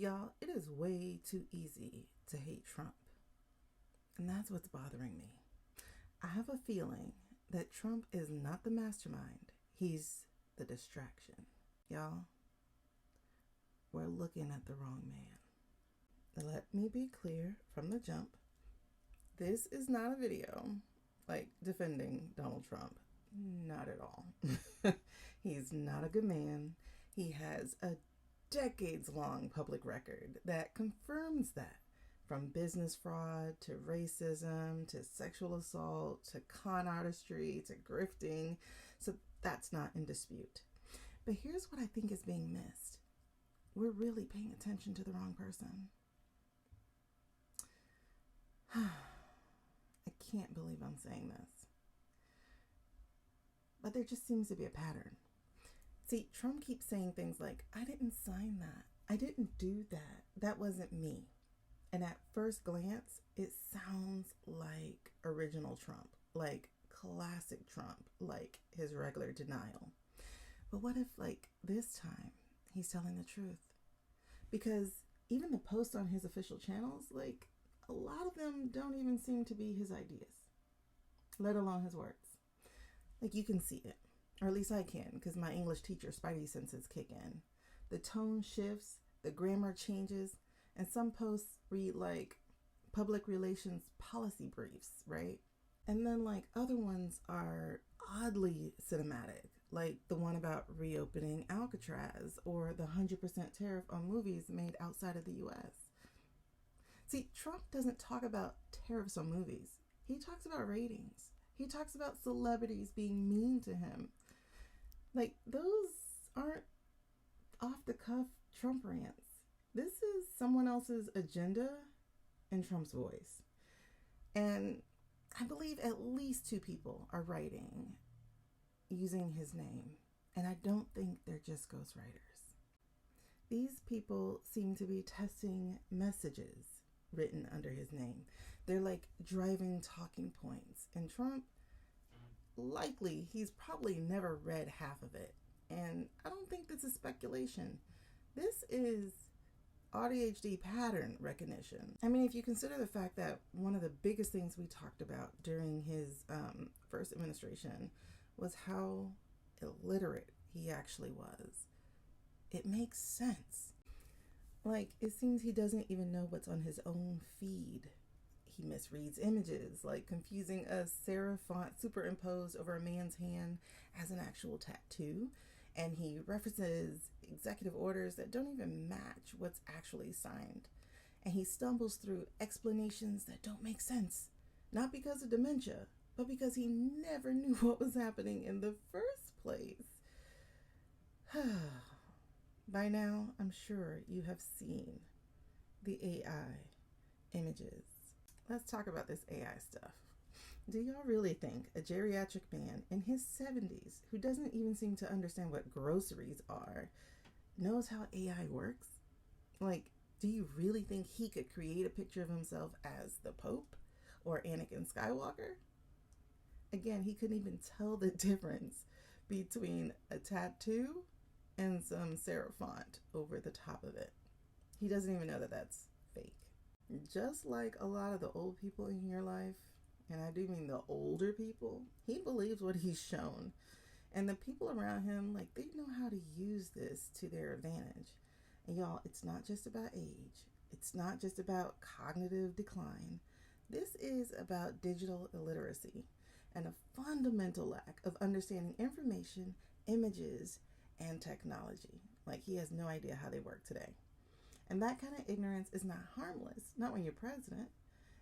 Y'all, it is way too easy to hate Trump. And that's what's bothering me. I have a feeling that Trump is not the mastermind. He's the distraction. Y'all, we're looking at the wrong man. Let me be clear from the jump. This is not a video defending Donald Trump. Not at all. He's not a good man. He has a decades-long public record that confirms that. From business fraud to racism to sexual assault to con artistry to grifting. So that's not in dispute. But here's what I think is being missed. We're really paying attention to the wrong person. I can't believe I'm saying this. But there just seems to be a pattern. See, Trump keeps saying things like, I didn't sign that. I didn't do that. That wasn't me. And at first glance, it sounds like original Trump, like classic Trump, like his regular denial. But what if, this time, he's telling the truth? Because even the posts on his official channels, a lot of them don't even seem to be his ideas, let alone his words. You can see it. Or at least I can, because my English teacher spidey senses kick in. The tone shifts, the grammar changes, and some posts read like public relations policy briefs, right? And then other ones are oddly cinematic, like the one about reopening Alcatraz or the 100% tariff on movies made outside of the US. See, Trump doesn't talk about tariffs on movies. He talks about ratings. He talks about celebrities being mean to him. Those aren't off-the-cuff Trump rants. This is someone else's agenda in Trump's voice. And I believe at least 2 people are writing using his name. And I don't think they're just ghostwriters. These people seem to be testing messages written under his name. They're like driving talking points. And Trump, likely, he's probably never read half of it. And I don't think this is speculation. This is ADHD pattern recognition. I mean, if you consider the fact that one of the biggest things we talked about during his first administration was how illiterate he actually was, it makes sense. It seems he doesn't even know what's on his own feed. He misreads images, confusing a serif font superimposed over a man's hand as an actual tattoo. And he references executive orders that don't even match what's actually signed. And he stumbles through explanations that don't make sense. Not because of dementia, but because he never knew what was happening in the first place. By now, I'm sure you have seen the AI images. Let's talk about this AI stuff. Do y'all really think a geriatric man in his 70s, who doesn't even seem to understand what groceries are, knows how AI works? Do you really think he could create a picture of himself as the Pope or Anakin Skywalker? Again, he couldn't even tell the difference between a tattoo and some serif font over the top of it. He doesn't even know that that's fake. Just like a lot of the old people in your life, and I do mean the older people, he believes what he's shown. And the people around him, they know how to use this to their advantage. And y'all, it's not just about age. It's not just about cognitive decline. This is about digital illiteracy and a fundamental lack of understanding information, images, and technology. He has no idea how they work today. And that kind of ignorance is not harmless, not when you're president.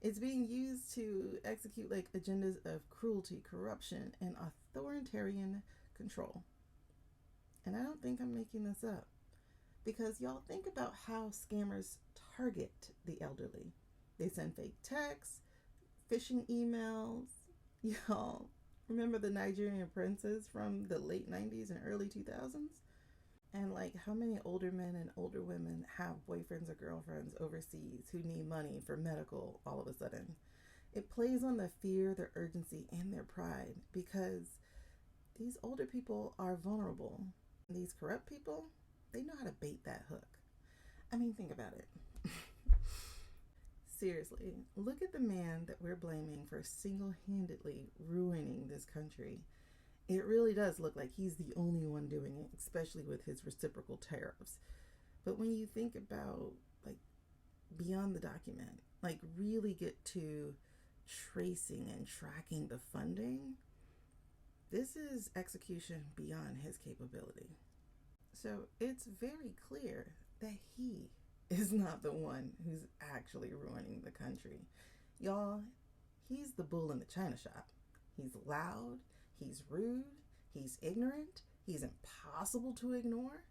It's being used to execute agendas of cruelty, corruption, and authoritarian control. And I don't think I'm making this up. Because y'all, think about how scammers target the elderly. They send fake texts, phishing emails. Y'all, remember the Nigerian princes from the late 90s and early 2000s? And how many older men and older women have boyfriends or girlfriends overseas who need money for medical all of a sudden? It plays on the fear, their urgency, and their pride, because these older people are vulnerable. These corrupt people, they know how to bait that hook. I mean, think about it. Seriously, look at the man that we're blaming for single-handedly ruining this country. It really does look like he's the only one doing it, especially with his reciprocal tariffs. But when you think about, like, beyond the document, like, really get to tracing and tracking the funding, this is execution beyond his capability. So it's very clear that he is not the one who's actually ruining the country. Y'all, he's the bull in the china shop. He's loud, he's rude, he's ignorant, he's impossible to ignore.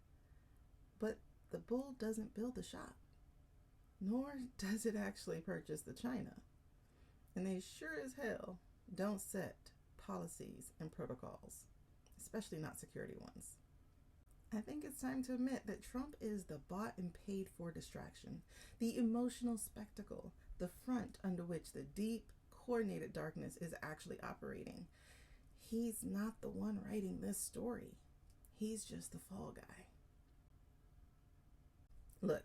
But the bull doesn't build the shop, nor does it actually purchase the china. And they sure as hell don't set policies and protocols, especially not security ones. I think it's time to admit that Trump is the bought and paid for distraction, the emotional spectacle, the front under which the deep, coordinated darkness is actually operating. He's not the one writing this story. He's just the fall guy. Look,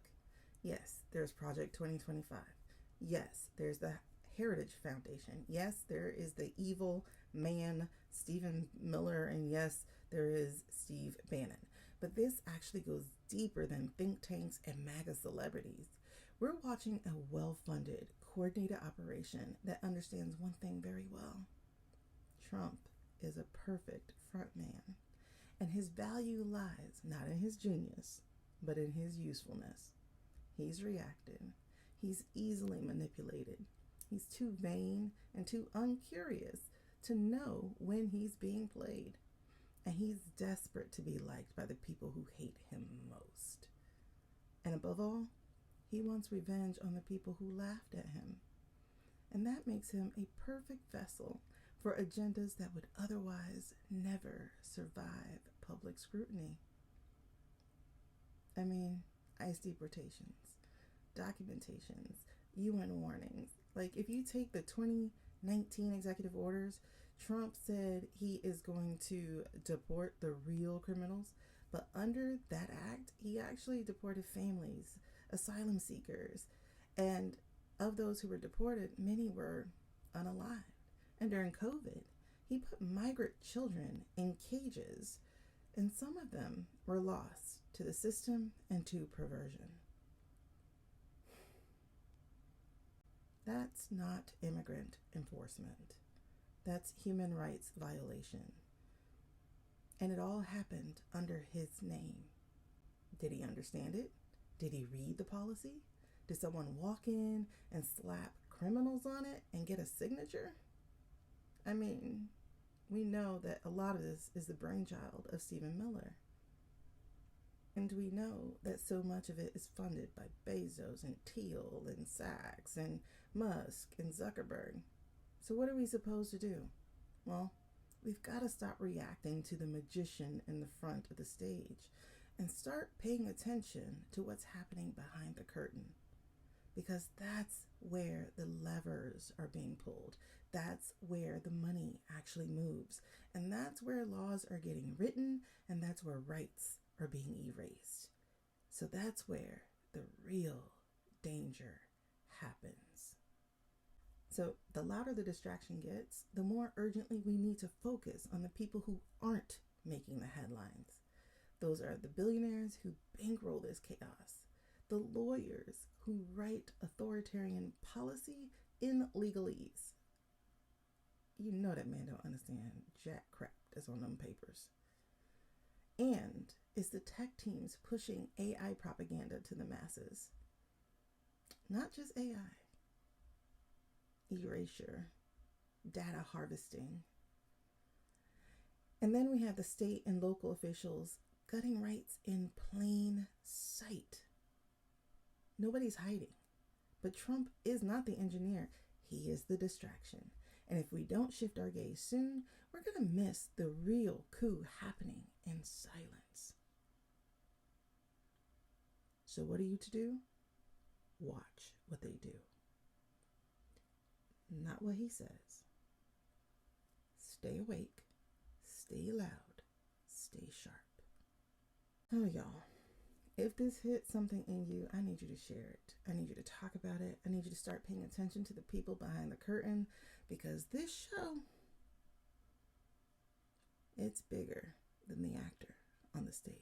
yes, there's Project 2025. Yes, there's the Heritage Foundation. Yes, there is the evil man, Stephen Miller, and yes, there is Steve Bannon. But this actually goes deeper than think tanks and MAGA celebrities. We're watching a well-funded, coordinated operation that understands one thing very well. Trump is a perfect front man, and his value lies not in his genius, but in his usefulness. He's reactive. He's easily manipulated. He's too vain and too uncurious to know when he's being played. And he's desperate to be liked by the people who hate him most. And above all, he wants revenge on the people who laughed at him. And that makes him a perfect vessel for agendas that would otherwise never survive public scrutiny. I mean, ICE deportations, documentations, UN warnings. Like, if you take the 2019 executive orders, Trump said he is going to deport the real criminals, but under that act, he actually deported families, asylum seekers, and of those who were deported, many were unalived. And during COVID, he put migrant children in cages, and some of them were lost to the system and to perversion. That's not immigrant enforcement. That's human rights violation. And it all happened under his name. Did he understand it? Did he read the policy? Did someone walk in and slap criminals on it and get a signature? I mean, we know that a lot of this is the brainchild of Stephen Miller. And we know that so much of it is funded by Bezos and Thiel and Sachs and Musk and Zuckerberg. So what are we supposed to do? Well, we've got to stop reacting to the magician in the front of the stage and start paying attention to what's happening behind the curtain. Because that's where the levers are being pulled. That's where the money actually moves. And that's where laws are getting written, and that's where rights are being erased. So that's where the real danger happens. So the louder the distraction gets, the more urgently we need to focus on the people who aren't making the headlines. Those are the billionaires who bankroll this chaos, the lawyers who write authoritarian policy in legalese. You know that man don't understand jack crap that's on them papers. And it's the tech teams pushing AI propaganda to the masses. Not just AI. Erasure, data harvesting. And then we have the state and local officials gutting rights in plain sight. Nobody's hiding. But Trump is not the engineer. He is the distraction. And if we don't shift our gaze soon, we're going to miss the real coup happening in silence. So what are you to do? Watch what they do. Not what he says. Stay awake, stay loud, stay sharp. Oh, y'all, If this hit something in you, I need you to share it. I need you to talk about it. I need you to start paying attention to the people behind the curtain, because this show, it's bigger than the actor on the stage.